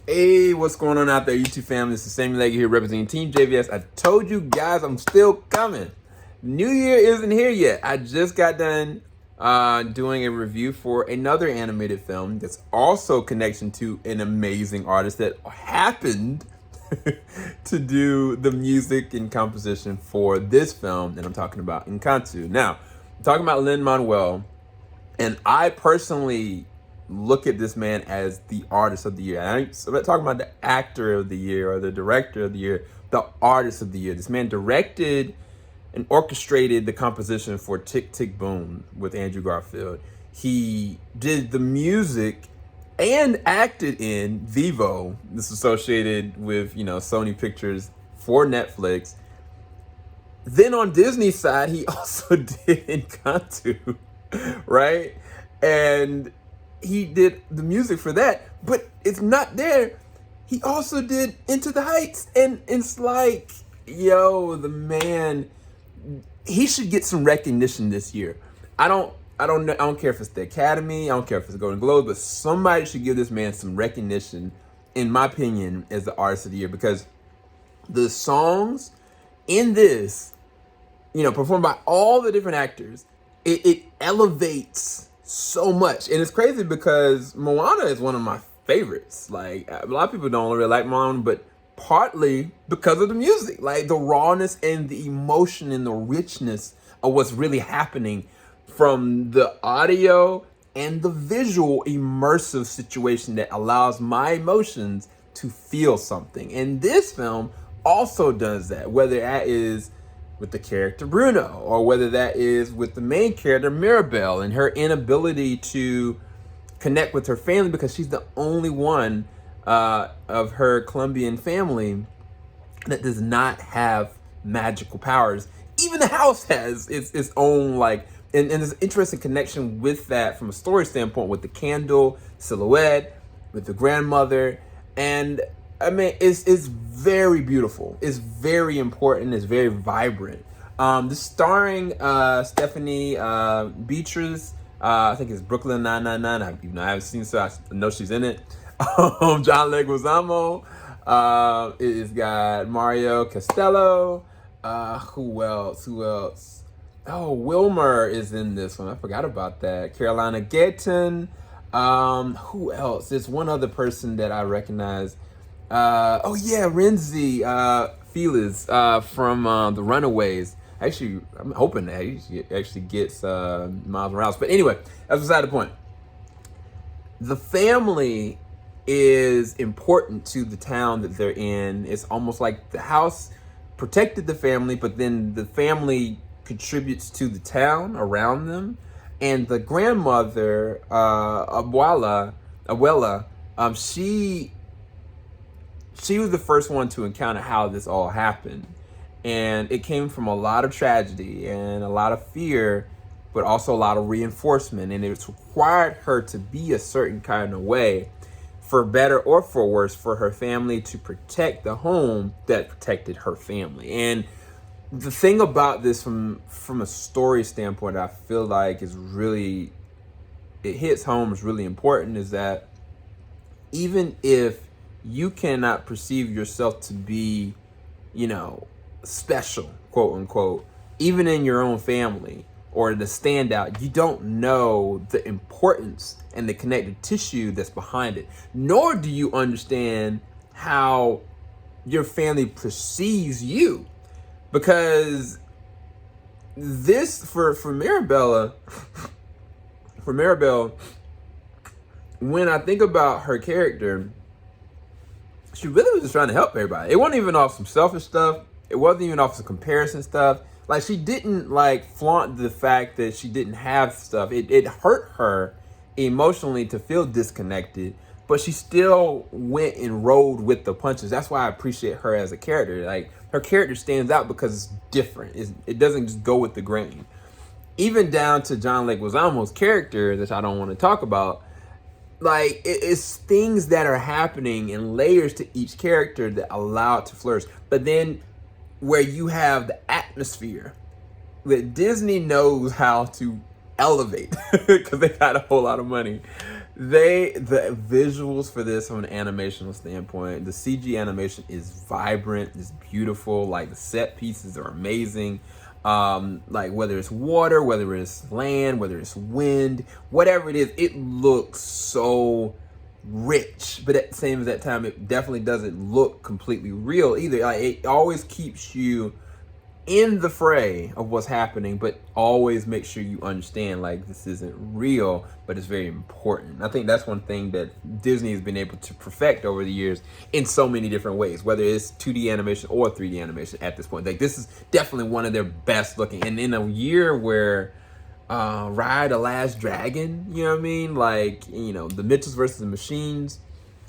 Hey, what's going on out there, YouTube family? This is Sammy Leggy here representing Team JVS. I told you guys I'm still coming. New Year isn't here yet. I just got done doing a review for another animated film that's also connection to an amazing artist that happened to do the music and composition for this film, and I'm talking about Encanto. Now, I'm talking about Lin-Manuel, and I personally look at this man as the artist of the year. I'm not talking about the actor of the year or the director of the year, the artist of the year. This man directed and orchestrated the composition for Tick, Tick, Boom with Andrew Garfield. He did the music and acted in Vivo. This is associated with, Sony Pictures for Netflix. Then on Disney's side, he also did Encanto, right? And he did the music for that, but it's not there. He also did Into the Heights, and it's like, the man, he should get some recognition this year. I don't care if it's the Academy, I don't care if it's the Golden Globe, but somebody should give this man some recognition, in my opinion, as the artist of the year, because the songs in this, performed by all the different actors, it elevates so much. And it's crazy because Moana is one of my favorites. Like, a lot of people don't really like Moana, but partly because of the music, like the rawness and the emotion and the richness of what's really happening from the audio and the visual immersive situation that allows my emotions to feel something. And this film also does that, whether that is with the character Bruno, or whether that is with the main character Mirabel and her inability to connect with her family because she's the only one of her Colombian family that does not have magical powers. Even the house has its own, and there's an interesting connection with that from a story standpoint with the candle silhouette, with the grandmother, and I mean, it's very beautiful. It's very important. It's very vibrant. This starring Stephanie Beatriz. I think it's Brooklyn 999. I haven't seen, so I know she's in it. John Leguizamo. It's got Mario Costello. Who else? Oh, Wilmer is in this one. I forgot about that. Carolina Gaitán. Who else? There's one other person that I recognize. Rhenzy, Feliz, from The Runaways. Actually, I'm hoping that he actually gets Miles Morales. But anyway, that's beside the point. The family is important to the town that they're in. It's almost like the house protected the family, but then the family contributes to the town around them. And the grandmother, Abuela, she was the first one to encounter how this all happened. And it came from a lot of tragedy and a lot of fear, but also a lot of reinforcement. And it's required her to be a certain kind of way, for better or for worse, for her family to protect the home that protected her family. And the thing about this from a story standpoint, I feel like is really, it hits home, is really important, is that even if you cannot perceive yourself to be, special, quote unquote, even in your own family, or the standout, you don't know the importance and the connective tissue that's behind it. Nor do you understand how your family perceives you. Because this, for Mirabel, when I think about her character, she really was just trying to help everybody. It wasn't even off some selfish stuff. It wasn't even off some comparison stuff. Like, she didn't flaunt the fact that she didn't have stuff. It hurt her emotionally to feel disconnected, but she still went and rolled with the punches. That's why I appreciate her as a character. Like, her character stands out because it's different. It doesn't just go with the grain. Even down to John Leguizamo's character, that I don't want to talk about. Like, it's things that are happening and layers to each character that allow it to flourish. But then where you have the atmosphere that Disney knows how to elevate because they got a whole lot of money. The visuals for this from an animational standpoint, the CG animation is vibrant, it's beautiful. Like the set pieces are amazing. Like whether it's water, whether it's land, whether it's wind, whatever it is, it looks so rich. But at the same as that time, it definitely doesn't look completely real either. Like it always keeps you in the fray of what's happening, but always make sure you understand like this isn't real, but it's very important. I think that's one thing that Disney has been able to perfect over the years in so many different ways, whether it's 2D animation or 3D animation at this point. Like this is definitely one of their best looking. And in a year where Ride the Last Dragon, you know what I mean? Like, you know, the Mitchells versus the Machines,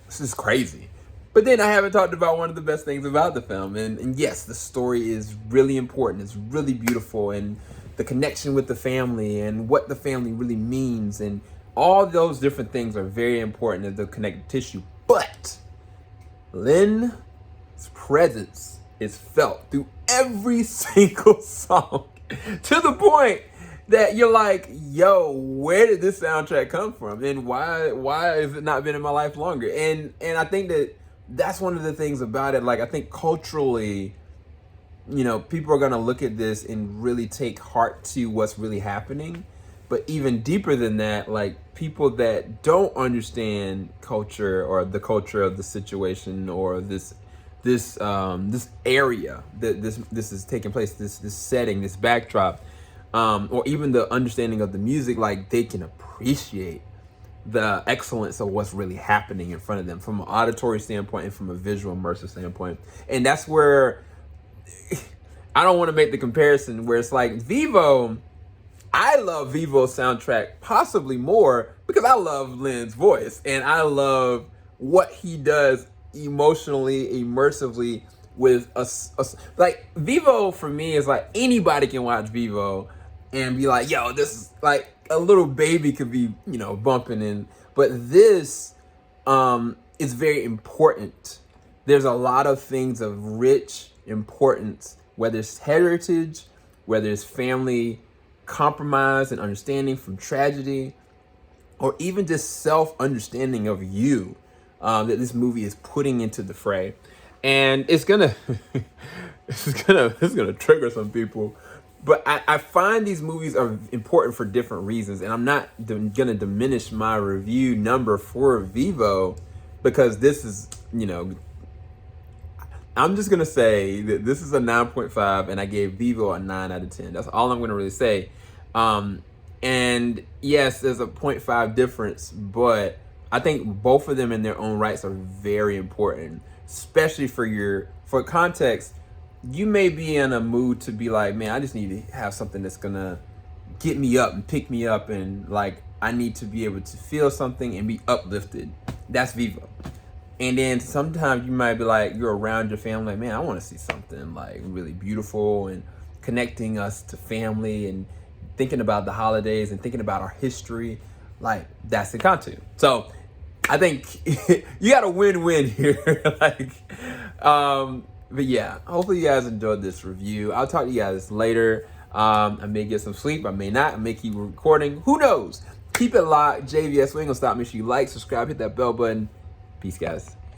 this is crazy. But then I haven't talked about one of the best things about the film. And yes, the story is really important. It's really beautiful. And the connection with the family and what the family really means. And all those different things are very important as the connective tissue. But Lynn's presence is felt through every single song to the point that you're like, yo, where did this soundtrack come from? And why has it not been in my life longer? And I think that's one of the things about it. Like, I think culturally, you know, people are going to look at this and really take heart to what's really happening. But even deeper than that, like people that don't understand culture or the culture of the situation or this area that this is taking place, this setting, this backdrop, or even the understanding of the music, like they can appreciate the excellence of what's really happening in front of them from an auditory standpoint and from a visual immersive standpoint. And that's where I don't want to make the comparison where it's like Vivo, I love Vivo's soundtrack possibly more because I love Lynn's voice and I love what he does emotionally, immersively with us. Like Vivo for me is like anybody can watch Vivo and be like, yo, this is like a little baby could be, you know, bumping in. But this is very important. There's a lot of things of rich importance, whether it's heritage, whether it's family compromise and understanding from tragedy, or even just self-understanding of you that this movie is putting into the fray. And it's gonna trigger some people. But I find these movies are important for different reasons. And I'm not going to diminish my review number for Vivo because this is, you know, I'm just going to say that this is a 9.5 and I gave Vivo a 9 out of 10. That's all I'm going to really say. And yes, there's a 0.5 difference, but I think both of them in their own rights are very important, especially for context. You may be in a mood to be like, man, I just need to have something that's gonna get me up and pick me up, and like I need to be able to feel something and be uplifted. That's Vivo. And then sometimes you might be like, you're around your family, like, man, I want to see something like really beautiful and connecting us to family and thinking about the holidays and thinking about our history. Like that's Encanto. So I think you got a win-win here. But yeah, hopefully you guys enjoyed this review. I'll talk to you guys later. I may get some sleep. I may not. I may keep recording. Who knows? Keep it locked. JVS, we ain't gonna stop. Make sure you like, subscribe, hit that bell button. Peace, guys.